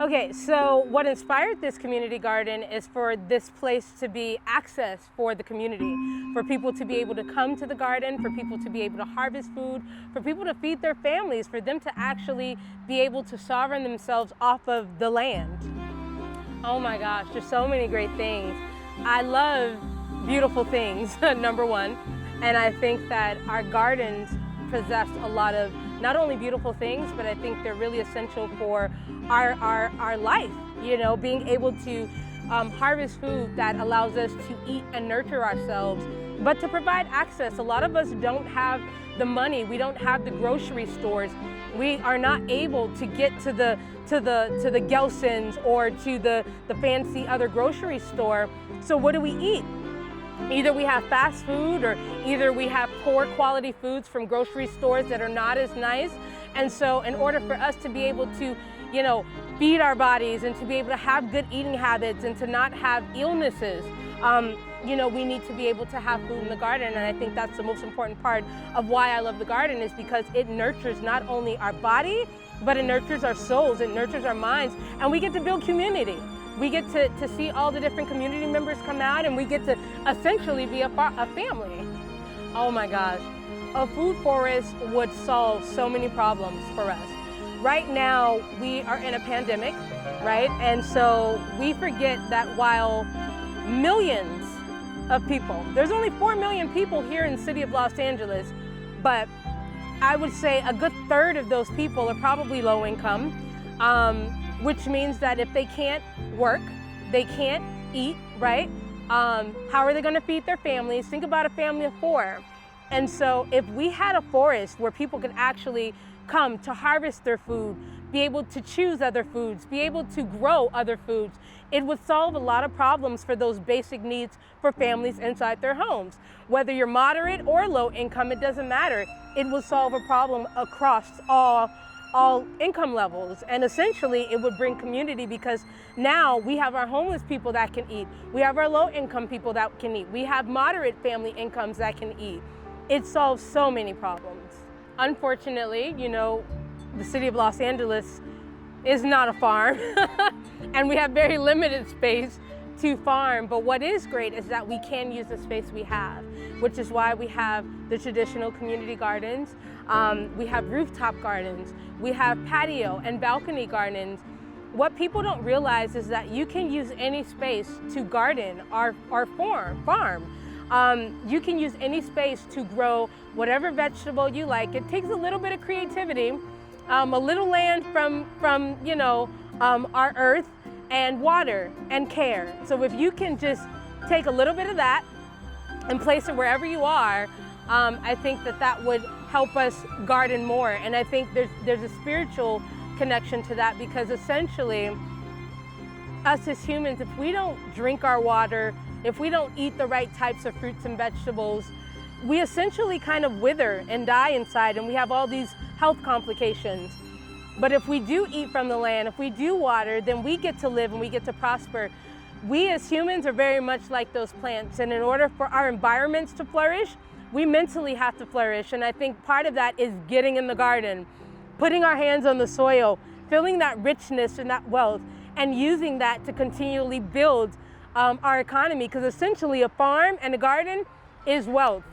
Okay, so what inspired this community garden is for this place to be access for the community, for people to be able to come to the garden, for people to be able to harvest food, for people to feed their families, for them to actually be able to sovereign themselves off of the land. Oh my gosh, there's so many great things. I love beautiful things, number one, and I think that our gardens possess a lot of not only beautiful things, but I think they're really essential for our life, you know, being able to harvest food that allows us to eat and nurture ourselves, but to provide access. A lot of us don't have the money, we don't have the grocery stores, we are not able to get to the Gelson's or to the fancy other grocery store. So what do we eat? Either we have fast food, or either we have poor quality foods from grocery stores that are not as nice. And so in order for us to be able to, you know, feed our bodies and to be able to have good eating habits and to not have illnesses, you know, we need to be able to have food in the garden. And I think that's the most important part of why I love the garden, is because it nurtures not only our body, but it nurtures our souls, it nurtures our minds, and we get to build community. We get to see all the different community members come out, and we get to essentially be a family. Oh my gosh, a food forest would solve so many problems for us. Right now, we are in a pandemic, right? And so we forget that while millions of people, there's only 4 million people here in the city of Los Angeles, but I would say a good third of those people are probably low income, which means that if they can't work, they can't eat, right? How are they gonna feed their families? Think about a family of 4. And so if we had a forest where people could actually come to harvest their food, be able to choose other foods, be able to grow other foods, it would solve a lot of problems for those basic needs for families inside their homes. Whether you're moderate or low income, it doesn't matter. It will solve a problem across all income levels, and essentially it would bring community, because now we have our homeless people that can eat, we have our low income people that can eat, we have moderate family incomes that can eat. It solves so many problems. Unfortunately, you know, the city of Los Angeles is not a farm and we have very limited space to farm, but what is great is that we can use the space we have, which is why we have the traditional community gardens. We have rooftop gardens, we have patio and balcony gardens. What people don't realize is that you can use any space to garden our farm. You can use any space to grow whatever vegetable you like. It takes a little bit of creativity, a little land from you know, our earth, and water and care. So if you can just take a little bit of that and place it wherever you are, I think that would help us garden more. And I think there's a spiritual connection to that, because essentially us as humans, if we don't drink our water, if we don't eat the right types of fruits and vegetables, we essentially kind of wither and die inside, and we have all these health complications. But if we do eat from the land, if we do water, then we get to live and we get to prosper. We as humans are very much like those plants, and in order for our environments to flourish, we mentally have to flourish. And I think part of that is getting in the garden, putting our hands on the soil, feeling that richness and that wealth, and using that to continually build our economy, because essentially a farm and a garden is wealth.